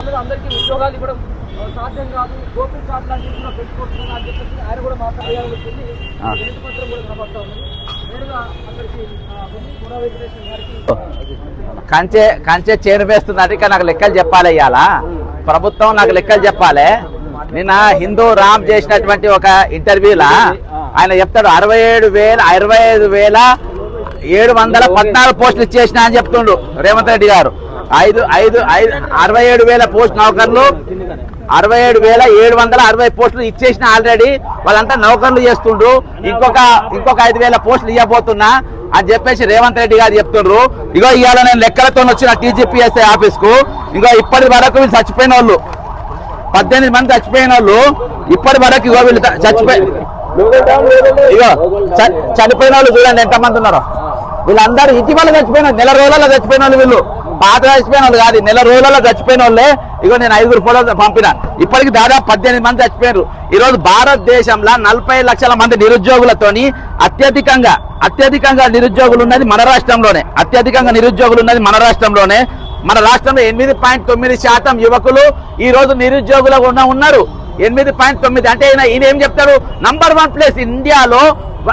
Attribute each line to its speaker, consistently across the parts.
Speaker 1: అందరికీ ఉద్యోగాలు ఇవ్వడం సాధ్యం కాదు, గోపిల్ కార్డు లాంటివి కూడా పెట్టుకుంటున్నాను అని చెప్పేసి ఆయన కూడా మాట్లాడాలని వచ్చింది. వినతి పత్రం కూడా కనబడతా ఉంది. నేరుగా అక్కడికి
Speaker 2: కంచె చేరు వేస్తున్నట్టు ఇక నాకు లెక్కలు చెప్పాలి. ఇవాళ ప్రభుత్వం నాకు లెక్కలు చెప్పాలి. నిన్న హిందూ రామ్ చేసినటువంటి ఒక ఇంటర్వ్యూలా ఆయన చెప్తాడు 65,714 పోస్టులు ఇచ్చేసినా అని చెప్తుండు రేవంత్ రెడ్డి గారు. 67,000 పోస్ట్ నౌకర్లు 67,760 పోస్టులు ఇచ్చేసిన ఆల్రెడీ. వాళ్ళంతా నౌకర్లు చేస్తుండ్రు. ఇంకొక 5,000 పోస్టులు ఇవ్వబోతున్నా అని చెప్పేసి రేవంత్ రెడ్డి గారు చెప్తుండ్రు. ఇగో ఇవాళ నేను లెక్కలతో వచ్చిన TGPSC ఆఫీస్ కు. ఇంకో ఇప్పటి వరకు వీళ్ళు చచ్చిపోయిన వాళ్ళు 18 మంది చచ్చిపోయిన వాళ్ళు ఇప్పటి వరకు ఇగో వీళ్ళు చనిపోయిన వాళ్ళు చూడండి ఎంతమంది ఉన్నారో. వీళ్ళందరూ ఇటీవల చచ్చిపోయిన నెల రోజులలో చచ్చిపోయిన వాళ్ళు. వీళ్ళు పాత చచ్చిపోయిన వాళ్ళు కాదు, నెల రోజులలో చచ్చిపోయిన వాళ్ళే. ఇగో నేను 5 ఫోటోలు పంపిన. ఇప్పటికి దాదాపు 18 మంది చచ్చిపోయారు. ఈ రోజు భారతదేశంలో 40 లక్షల మంది నిరుద్యోగులతోని అత్యధికంగా నిరుద్యోగులు ఉన్నది మన రాష్ట్రంలోనే. మన రాష్ట్రంలో 8.9% యువకులు ఈ రోజు నిరుద్యోగులుగా ఉన్నారు. 8.9 అంటే ఈయన ఏం చెప్తాడు? నంబర్ 1 ప్లేస్ ఇండియాలో,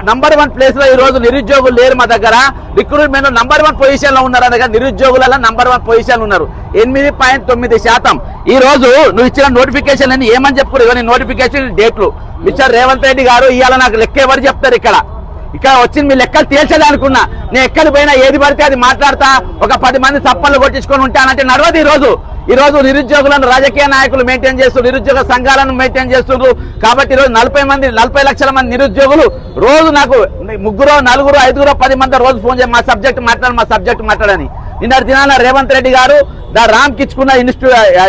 Speaker 2: నంబర్ 1 ప్లేస్ లో ఈ రోజు నిరుద్యోగులు లేరు మా దగ్గర. రిక్రూట్మెంట్ నంబర్ 1 పొజిషన్ లో ఉన్నారు. అనగా నిరుద్యోగులలో నంబర్ 1 పొజిషన్ ఉన్నారు. 8.9%. ఈ రోజు నువ్వు ఇచ్చిన నోటిఫికేషన్ అని ఏమని చెప్పుకోరు. నోటిఫికేషన్ డేట్లు మిస్టర్ రేవంత్ రెడ్డి గారు ఇవాళ నాకు లెక్క ఎవరు చెప్తారు? ఇక్కడ వచ్చి మీ లెక్కలు తేల్చేది అనుకున్నా. నేను ఎక్కడికి పోయినా ఏది పడితే అది మాట్లాడతా, ఒక 10 మంది చప్పళ్ళు కొట్టించుకొని ఉంటానంటే నడవదు. ఈ రోజు నిరుద్యోగులను రాజకీయ నాయకులు మెయింటైన్ చేస్తూ నిరుద్యోగ సంఘాలను మెయింటైన్ చేస్తున్నారు. కాబట్టి ఈరోజు 40 లక్షల మంది నిరుద్యోగులు రోజు నాకు 3, 4, 5, 10 మంది రోజు ఫోన్ చేసి మా సబ్జెక్ట్ మాట్లాడని. నిన్న దినాన రేవంత్ రెడ్డి గారు రామ్కి ఇచ్చుకున్న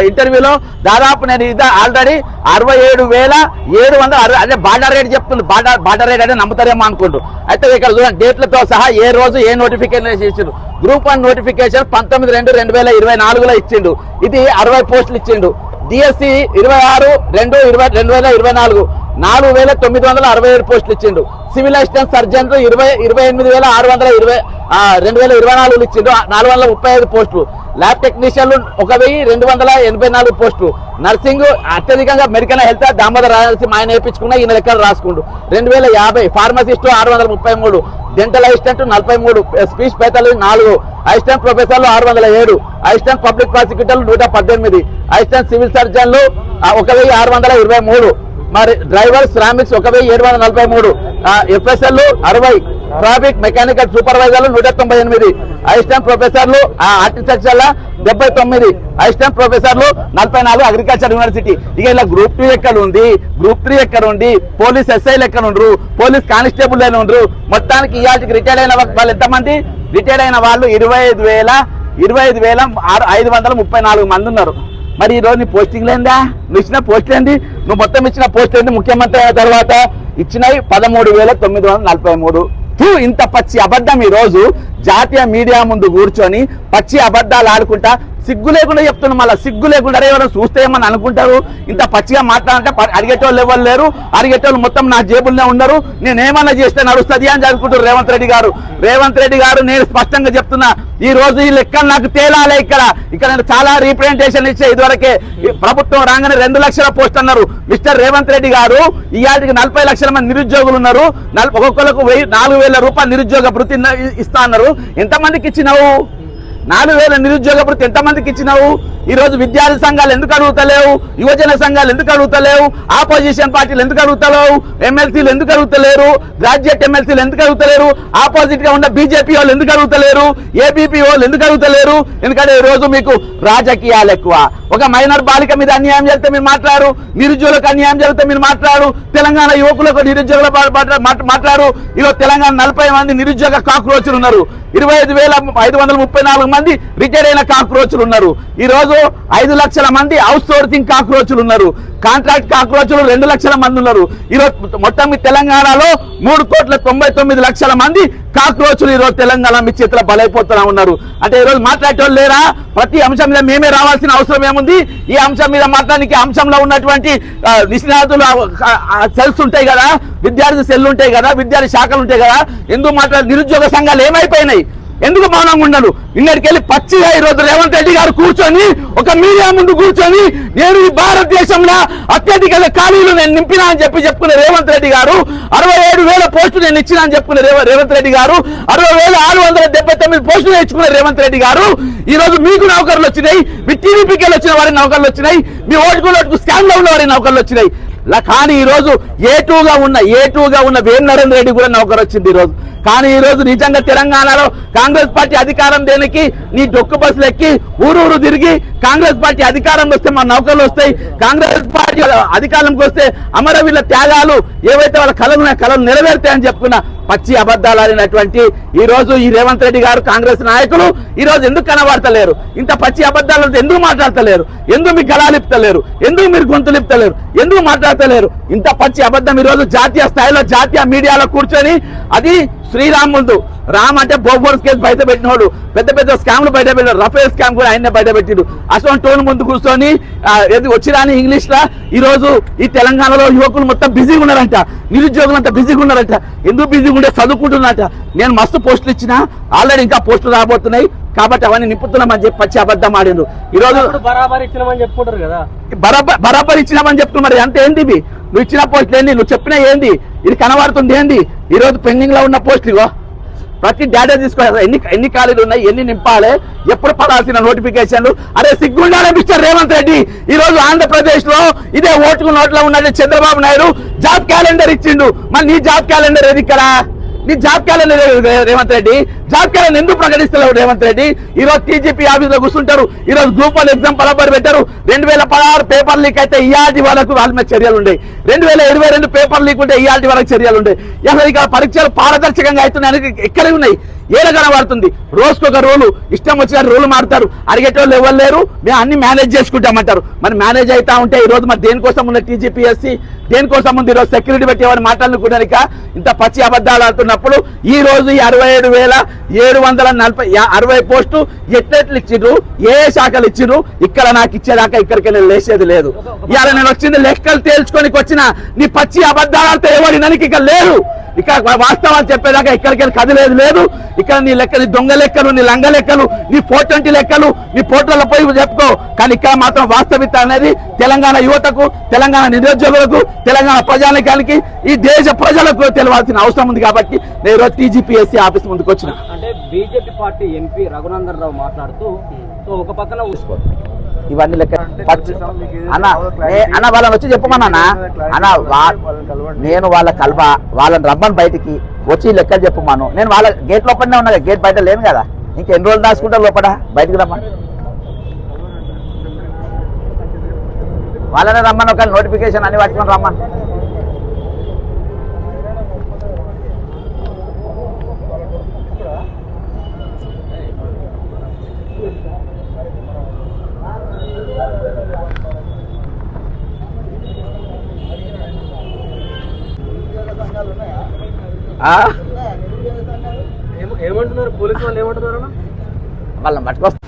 Speaker 2: ఇంటర్వ్యూలో దాదాపు నేను ఆల్రెడీ 67,700 అదే బార్డర్ రేట్ చెప్తుంది. బార్డర్ రేట్ అంటే నమ్ముతారేమో అనుకుంటూ. అయితే ఇక్కడ చూడండి డేట్లతో సహా ఏ రోజు ఏ నోటిఫికేషన్ ఇచ్చిండు. గ్రూప్ 1 నోటిఫికేషన్ 19/2/2024లో ఇచ్చిండు. ఇది 60 పోస్టులు ఇచ్చిండు. డిఎస్సి 26/2/2024 4,967 పోస్టులు ఇచ్చిండు. సివిల్ అసిస్టెంట్ సర్జన్ 28,620 ఇచ్చిండు. 435 పోస్టులు. ల్యాబ్ టెక్నీషియన్లు 1,284 పోస్టులు. నర్సింగ్ అత్యధికంగా మెడికల్ హెల్త్ దామోదర్ రాజనరసింహ ఆయన వేయించుకున్న ఈయన లెక్కలు రాసుకుంటూ 2,050. Pharmacist 633. Dental assistant 43. Speech pathology 4. Assistant ప్రొఫెసర్లు 607. అసిస్టెంట్ పబ్లిక్ ప్రాసిక్యూటర్లు 118. అసిస్టెంట్ సివిల్ సర్జన్లు 1,623. మరి డ్రైవర్ శ్రామిక్స్ 1,743. ఎఫ్ఎస్ఎల్ 60. ట్రాఫిక్ మెకానికల్ సూపర్వైజర్లు 198. అసిస్టెంట్ ప్రొఫెసర్లు హార్టికల్చర్ 79. అసిస్టెంట్ ప్రొఫెసర్లు 44 అగ్రికల్చర్ యూనివర్సిటీ. ఇక ఇలా గ్రూప్ 2 ఎక్కడ ఉంది, గ్రూప్ 3 ఎక్కడ ఉంది, పోలీస్ ఎస్ఐలు ఎక్కడ ఉండరు, పోలీస్ కానిస్టేబుల్ ఉండరు. మొత్తానికి ఇవాళకి రిటైర్డ్ అయిన వాళ్ళు ఎంతమంది? రిటైర్డ్ అయిన వాళ్ళు 25,534 మంది ఉన్నారు. మరి ఈ రోజు నీ పోస్టింగ్ లేందా? నువ్వు ఇచ్చిన పోస్ట్ ఏంది? నువ్వు మొత్తం ఇచ్చిన పోస్ట్ ఏంది? ముఖ్యమంత్రి అయిన తర్వాత ఇచ్చినవి 13,943. ఇంత పచ్చి అబద్ధం ఈ రోజు జాతీయ మీడియా ముందు కూర్చొని పచ్చి అబద్ధాలు ఆడుకుంటా సిగ్గు లేకుండా చెప్తున్నా. మళ్ళీ సిగ్గు లేకుండా ఎవరైనా చూస్తే ఏమని అనుకుంటారు? ఇంత పచ్చిగా మాట్లాడంటే అడిగేటోళ్ళు ఎవరు లేరు. అడిగేటోళ్ళు మొత్తం నా జేబుల్నే ఉన్నారు. నేనేమన్నా చేస్తే నడుస్తుంది అని అనుకుంటారు రేవంత్ రెడ్డి గారు. నేను స్పష్టంగా చెప్తున్నా, ఈ రోజు ఈ లెక్కలు నాకు తేలాలి. ఇక్కడ నేను చాలా రీప్రజెంటేషన్ ఇచ్చే. ఇదివరకే ప్రభుత్వం రాగానే 2 లక్షల పోస్ట్ అన్నారు. మిస్టర్ రేవంత్ రెడ్డి గారు ఇవాళకి 40 లక్షల మంది నిరుద్యోగులు ఉన్నారు. ఒక్కొక్కరికి 4,000 రూపాయలు నిరుద్యోగ భృతి ఇస్తా అన్నారు. ఎంతమందికి ఇచ్చినావు? 4,000 నిరుద్యోగ భృతి ఎంతమందికి ఇచ్చినావు? ఈ రోజు విద్యార్థి సంఘాలు ఎందుకు అడుగుతలేవు? యువజన సంఘాలు ఎందుకు అడుగుతలేవు? ఆపోజిషన్ పార్టీలు ఎందుకు అడుగుతలేవు? ఎమ్మెల్సీలు ఎందుకు అడుగుతలేరు? గ్రాడ్యుయేట్ ఎమ్మెల్సీలు ఎందుకు అడుగుతలేరు? ఆపోజిట్ గా ఉన్న బీజేపీ వాళ్ళు ఎందుకు అడుగుతలేరు? ఏబీపీ వాళ్ళు ఎందుకు అడుగుతలేరు? ఎందుకంటే ఈ రోజు మీకు రాజకీయాలు ఎక్కువ. ఒక మైనర్ బాలిక మీద అన్యాయం జరిగితే మీరు మాట్లాడు, నిరుద్యోగులకు అన్యాయం జరిగితే మీరు మాట్లాడు, తెలంగాణ యువకులకు నిరుద్యోగుల మాట్లాడు. ఈరోజు తెలంగాణ 40 మంది నిరుద్యోగ కాక్రోచులు ఉన్నారు. 25,534 మంది రిటైర్ అయిన కాక్రోచులు ఉన్నారు. ఈ రోజు 5 లక్షల మంది అవుట్ సోర్సింగ్ కాక్రోచులు ఉన్నారు. కాంట్రాక్ట్ కాక్రోచులు 2 లక్షల మంది ఉన్నారు. ఈరోజు మొత్తం తెలంగాణలో 3,99,00,000 మంది కాక్రోచులు ఈరోజు తెలంగాణ మీ చేతిలో బలైపోతున్నా ఉన్నారు. అంటే ఈరోజు మాట్లాడేటోళ్ళు లేరా? ప్రతి అంశం మీద మేమే రావాల్సిన అవసరం ఏముంది? ఈ అంశం మీద మాట్లాడడానికి అంశంలో ఉన్నటువంటి నిష్ణాతులు సెల్స్ ఉంటాయి కదా, విద్యార్థి సెల్లు ఉంటాయి కదా, విద్యార్థి శాఖలు ఉంటాయి కదా. ఎందుకు మాట్లాడే? నిరుద్యోగ సంఘాలు ఏమైపోయినాయి? ఎందుకు మౌనంగా ఉండడు? ఇన్నటికెళ్ళి పచ్చిగా ఈరోజు రేవంత్ రెడ్డి గారు కూర్చొని ఒక మీడియా ముందు కూర్చొని నేను ఈ భారతదేశంలో అత్యధిక ఖాళీలు నేను నింపినా అని చెప్పుకునే రేవంత్ రెడ్డి గారు, 67,000 పోస్టులు నేను ఇచ్చినా అని చెప్పుకునే రేవంత్ రెడ్డి గారు, 60,679 పోస్టులు ఇచ్చుకునే రేవంత్ రెడ్డి గారు, ఈ రోజు మీకు నౌకర్లు వచ్చినాయి, మీ టీడీపీకి వచ్చిన వారి నౌకర్లు వచ్చినాయి, మీ ఓటుకు స్కామ్ లో ఉన్న వారి నౌకర్లు వచ్చినాయి. కానీ ఈ రోజు ఏటూగా ఉన్న వేం నరేంద్ర రెడ్డి కూడా నౌకరు వచ్చింది ఈ రోజు. కానీ ఈ రోజు నిజంగా తెలంగాణలో కాంగ్రెస్ పార్టీ అధికారం దేనికి? నీ డొక్కు బస్సులు ఎక్కి ఊరూరు తిరిగి కాంగ్రెస్ పార్టీ అధికారంలో వస్తే మా నౌకర్లు వస్తాయి, కాంగ్రెస్ పార్టీ అధికారంకి వస్తే అమరవీరుల త్యాగాలు ఏవైతే వాళ్ళ కళలు నెరవేరుతాయని చెప్పుకున్న పచ్చి అబద్ధాలు ఆడినటువంటి ఈ రోజు ఈ రేవంత్ రెడ్డి గారు కాంగ్రెస్ నాయకులు ఈ రోజు ఎందుకు కనబడతలేరు? ఇంత పచ్చి అబద్ధాలతో ఎందుకు మాట్లాడతలేరు? ఎందుకు మీకు గళాలిప్తలేరు? ఎందుకు మీరు గొంతులిప్తలేరు? ఎందుకు మాట్లాడతలేరు? ఇంత పచ్చి అబద్ధం ఈ రోజు జాతీయ స్థాయిలో జాతీయ మీడియాలో కూర్చొని, అది శ్రీరామ్ ముందు రామ్ అంటే బోఫోర్స్ కేసు బయట పెట్టినోడు, పెద్ద స్కామ్లు బయట పెట్టాడు, రఫేల్ స్కామ్ కూడా ఆయనే బయట పెట్టిడు. అసలు టోన్ ముందు కూర్చొని వచ్చిరాని ఇంగ్లీష్ లా ఈ రోజు ఈ తెలంగాణలో యువకులు మొత్తం బిజీగా ఉన్నారంట, నిరుద్యోగులు అంతా బిజీగా ఉన్నారంట. ఎందుకు బిజీగా ఉంటే చదువుకుంటున్నట. నేను మస్తు పోస్టులు ఇచ్చినా, ఆల్రెడీ ఇంకా పోస్టులు రాబోతున్నాయి కాబట్టి అవన్నీ నింపుతున్నామని చెప్పి పచ్చి అబద్ధం ఆడిండు. ఈ రోజు
Speaker 1: బరాబర్ ఇచ్చినామని చెప్పుకుంటారు కదా,
Speaker 2: బరాబర్ ఇచ్చినామని చెప్తున్నారు. అంత ఏంది ఇవి? నువ్వు ఇచ్చిన పోస్టులు ఏంది? నువ్వు చెప్పిన ఏంది? ఇది కనబడుతుంది ఏంది? ఈ రోజు పెండింగ్ లో ఉన్న పోస్టులు ఇగో ప్రతి డేటా తీసుకోవాలి. ఎన్ని ఖాళీలు ఉన్నాయి, ఎన్ని నింపాలి, ఎప్పుడు పడాల్సిన నోటిఫికేషన్లు. అరే సిగ్గుండాలి మిస్టర్ రేవంత్ రెడ్డి. ఈ రోజు ఆంధ్రప్రదేశ్ లో ఇదే ఓటుకు నోట్లో ఉన్నట్టు చంద్రబాబు నాయుడు జాబ్ క్యాలెండర్ ఇచ్చిండు. మరి నీ జాబ్ క్యాలెండర్ ఏది? ఇక్కడ నీ job calendar Revanth Reddy. Job calendar ఎందుకు ప్రకటిస్తలేవు రేవంత్ రెడ్డి? ఈ రోజు టీజీపీ ఆఫీస్ లో కూర్చుంటారు. ఈ రోజు గ్రూప్ 1 ఎగ్జామ్ బరాబర్ పెట్టారు. 2016 పేపర్ లీక్ అయితే ఇయాల్టి వాళ్ళకు వాళ్ళ మీద చర్యలు ఉన్నాయి. 2022 పేపర్ లీక్ ఉంటే ఇయాల్టి వాళ్ళకి చర్యలు ఉన్నాయి. అసలు ఇక్కడ పరీక్షలు పారదర్శకంగా అవుతున్నాయి ఎక్కడ ఉన్నాయి? ఏడ కనబడుతుంది? రోజుకొక రూలు, ఇష్టం వచ్చిన రూలు మారుతారు. అడిగేటోళ్ళు ఎవరు లేరు, మేము అన్ని మేనేజ్ చేసుకుంటామంటారు. మరి మేనేజ్ అవుతా ఉంటే ఈ రోజు మరి దేనికోసం ఉన్న టీజీపీఎస్సీ, దేనికోసం ఉంది? ఈరోజు సెక్యూరిటీ పెట్టేవాడిని మాట్లాడుకోవడానిక ఇంత పచ్చి అబద్ధాలు ఆడుతున్నప్పుడు ఈ రోజు ఈ 67,740 పోస్టు ఎట్లెట్లు ఇచ్చిర్రు, ఏ శాఖలు ఇచ్చిర్రు? ఇక్కడ నాకు ఇచ్చేదాకా ఇక్కడికి లేచేది లేదు. ఇవాళ నేను వచ్చింది లెక్కలు తేల్చుకొని వచ్చిన. నీ పచ్చి అబద్ధాలు ఆడితే ఎవరి ననికి ఇక్కడ లేరు. ఇక్కడ వాస్తవాలు చెప్పేదాకా ఇక్కడికి కదిలేదు లేదు. ఇక్కడ నీ లెక్కలు, నీ దొంగ లెక్కలు, నీ లంగ లెక్కలు, నీ 420 లెక్కలు, నీ పోర్టల్లో పోయి చెప్పుకో. కానీ ఇక్కడ మాత్రం వాస్తవిత అనేది తెలంగాణ యువతకు, తెలంగాణ నిరుద్యోగులకు, తెలంగాణ ప్రజానికానికి, ఈ దేశ ప్రజలకు తెలవాల్సిన అవసరం ఉంది. కాబట్టి నేను ఈరోజు టీజీపీఎస్సీ ఆఫీస్ ముందుకు వచ్చిన.
Speaker 1: అంటే BJP party MP Raghunandan Rao మాట్లాడుతూ ఒక పక్కన
Speaker 2: ఇవన్నీ లెక్క అన్న వాళ్ళని వచ్చి చెప్పమన్నా అన్న, నేను వాళ్ళని రమ్మని బయటికి వచ్చి లెక్కలు చెప్పమాను. నేను వాళ్ళ గేట్ లోపలనే ఉన్నా, గేట్ బయట లేను కదా. ఇంకెన్ని రోజులు దాచుకుంటా లోపల? బయటకు రమ్మని వాళ్ళనే రమ్మని, ఒక నోటిఫికేషన్ అన్ని పట్టుకొని రమ్మని.
Speaker 1: ఏమంటున్నారు పోలీసు వాళ్ళు? ఏమంటున్నారు?
Speaker 2: వాళ్ళని పట్టుకొస్తా.